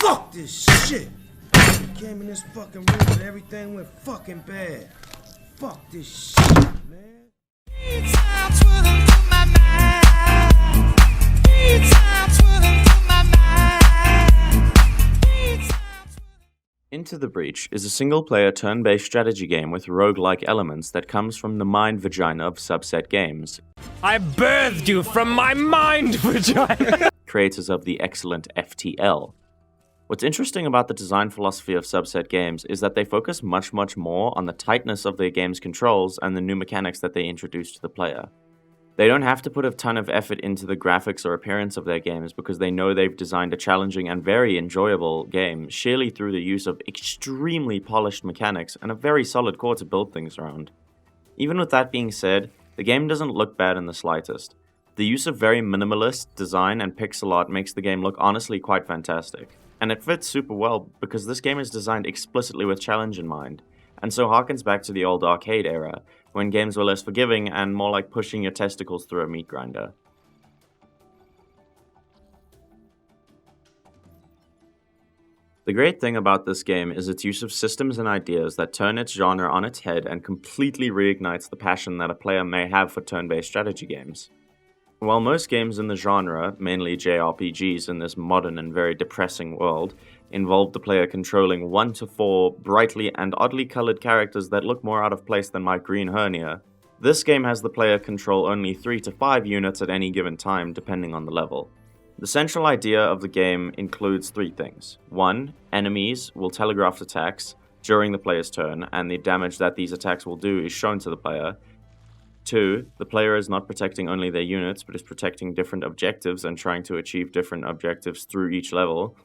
Fuck this shit! Came in this fucking room and everything went fucking bad. Fuck this shit, man. Into the Breach is a single-player turn-based strategy game with roguelike elements that comes from the mind vagina of Subset Games. I birthed you from my mind vagina! Creators of the excellent FTL. What's interesting about the design philosophy of Subset Games is that they focus much more on the tightness of their game's controls and the new mechanics that they introduce to the player. They don't have to put a ton of effort into the graphics or appearance of their games because they know they've designed a challenging and very enjoyable game sheerly through the use of extremely polished mechanics and a very solid core to build things around. Even with that being said, the game doesn't look bad in the slightest. The use of very minimalist design and pixel art makes the game look honestly quite fantastic. And it fits super well because this game is designed explicitly with challenge in mind, and so harkens back to the old arcade era, when games were less forgiving and more like pushing your testicles through a meat grinder. The great thing about this game is its use of systems and ideas that turn its genre on its head and completely reignites the passion that a player may have for turn-based strategy games. While most games in the genre, mainly JRPGs in this modern and very depressing world, involve the player controlling 1 to 4 brightly and oddly colored characters that look more out of place than my green hernia, this game has the player control only 3 to 5 units at any given time depending on the level. The central idea of the game includes 3 things. 1. Enemies will telegraph attacks during the player's turn, and the damage that these attacks will do is shown to the player. 2. The player is not protecting only their units, but is protecting different objectives and trying to achieve different objectives through each level.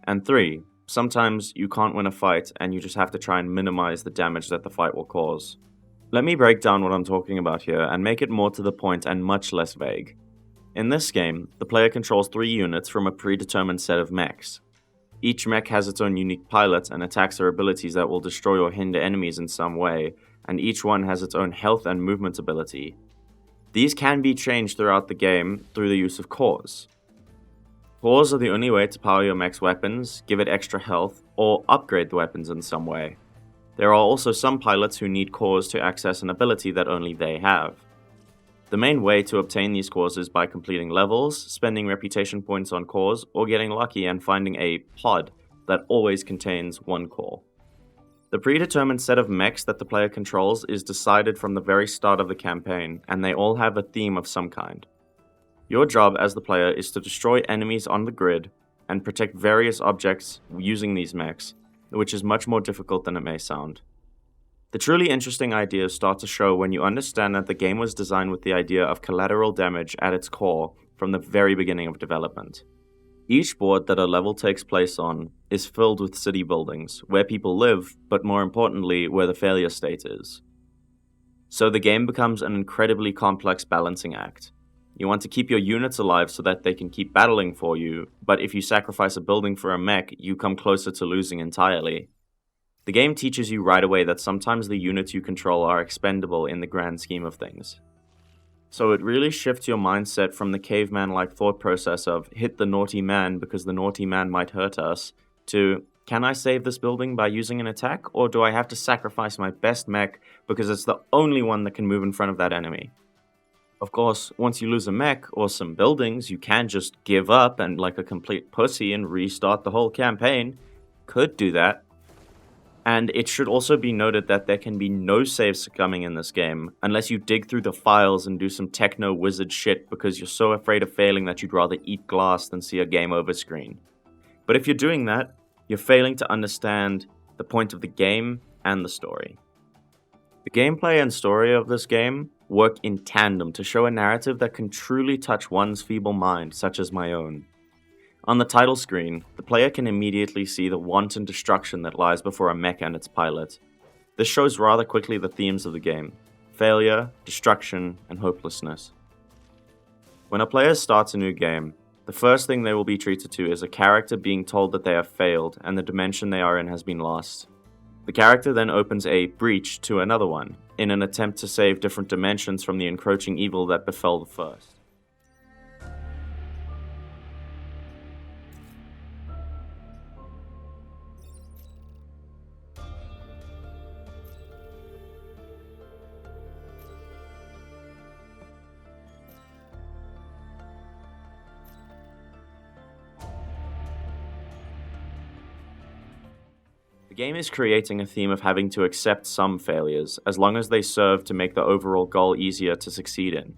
And 3. Sometimes you can't win a fight, and you just have to try and minimize the damage that the fight will cause. Let me break down what I'm talking about here, and make it more to the point and much less vague. In this game, the player controls 3 units from a predetermined set of mechs. Each mech has its own unique pilot and attacks or abilities that will destroy or hinder enemies in some way, and each one has its own health and movement ability. These can be changed throughout the game through the use of cores. Cores are the only way to power your mech's weapons, give it extra health, or upgrade the weapons in some way. There are also some pilots who need cores to access an ability that only they have. The main way to obtain these cores is by completing levels, spending reputation points on cores, or getting lucky and finding a pod that always contains 1 core. The predetermined set of mechs that the player controls is decided from the very start of the campaign, and they all have a theme of some kind. Your job as the player is to destroy enemies on the grid and protect various objects using these mechs, which is much more difficult than it may sound. The truly interesting ideas start to show when you understand that the game was designed with the idea of collateral damage at its core from the very beginning of development. Each board that a level takes place on is filled with city buildings, where people live, but more importantly, where the failure state is. So the game becomes an incredibly complex balancing act. You want to keep your units alive so that they can keep battling for you, but if you sacrifice a building for a mech, you come closer to losing entirely. The game teaches you right away that sometimes the units you control are expendable in the grand scheme of things. So it really shifts your mindset from the caveman-like thought process of hit the naughty man because the naughty man might hurt us, to can I save this building by using an attack, or do I have to sacrifice my best mech because it's the only one that can move in front of that enemy? Of course, once you lose a mech or some buildings, you can just give up and like a complete pussy and restart the whole campaign. Could do that. And it should also be noted that there can be no saves coming in this game, unless you dig through the files and do some techno-wizard shit because you're so afraid of failing that you'd rather eat glass than see a game over screen. But if you're doing that, you're failing to understand the point of the game and the story. The gameplay and story of this game work in tandem to show a narrative that can truly touch one's feeble mind, such as my own. On the title screen, the player can immediately see the wanton destruction that lies before a mech and its pilot. This shows rather quickly the themes of the game: failure, destruction, and hopelessness. When a player starts a new game, the first thing they will be treated to is a character being told that they have failed and the dimension they are in has been lost. The character then opens a breach to another one, in an attempt to save different dimensions from the encroaching evil that befell the first. The game is creating a theme of having to accept some failures, as long as they serve to make the overall goal easier to succeed in.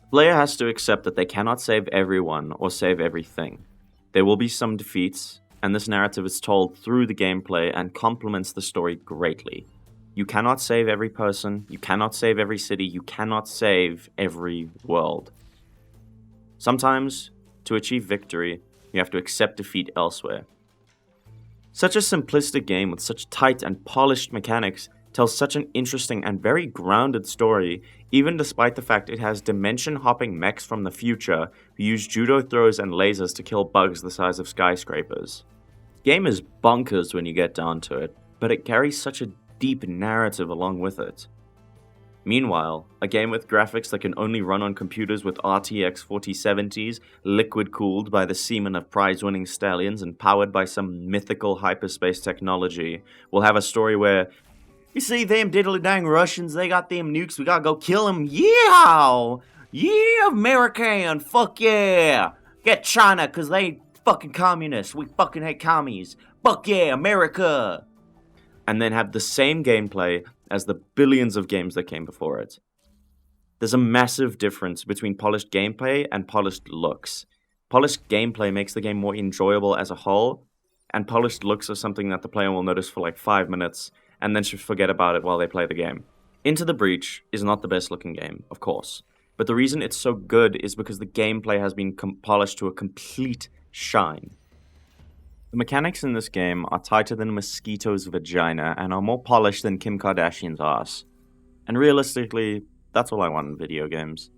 The player has to accept that they cannot save everyone or save everything. There will be some defeats, and this narrative is told through the gameplay and complements the story greatly. You cannot save every person, you cannot save every city, you cannot save every world. Sometimes, to achieve victory, you have to accept defeat elsewhere. Such a simplistic game with such tight and polished mechanics tells such an interesting and very grounded story, even despite the fact it has dimension-hopping mechs from the future who use judo throws and lasers to kill bugs the size of skyscrapers. The game is bonkers when you get down to it, but it carries such a deep narrative along with it. Meanwhile, a game with graphics that can only run on computers with RTX 4070s, liquid-cooled by the semen of prize-winning stallions and powered by some mythical hyperspace technology, will have a story where, you see them diddly-dang Russians, they got them nukes, we gotta go kill them, yeah! Yeah, American, fuck yeah! Get China, cause they fucking communists, we fucking hate commies, fuck yeah, America! And then have the same gameplay as the billions of games that came before it. There's a massive difference between polished gameplay and polished looks. Polished gameplay makes the game more enjoyable as a whole, and polished looks are something that the player will notice for like 5 minutes, and then should forget about it while they play the game. Into the Breach is not the best looking game, of course, but the reason it's so good is because the gameplay has been polished to a complete shine. The mechanics in this game are tighter than a mosquito's vagina and are more polished than Kim Kardashian's ass. And realistically, that's all I want in video games.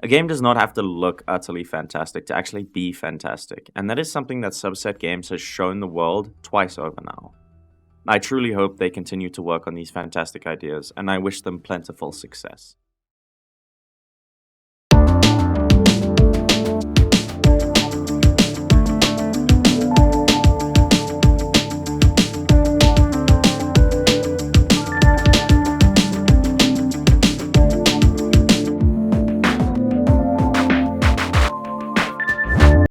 A game does not have to look utterly fantastic to actually be fantastic, and that is something that Subset Games has shown the world twice over now. I truly hope they continue to work on these fantastic ideas, and I wish them plentiful success.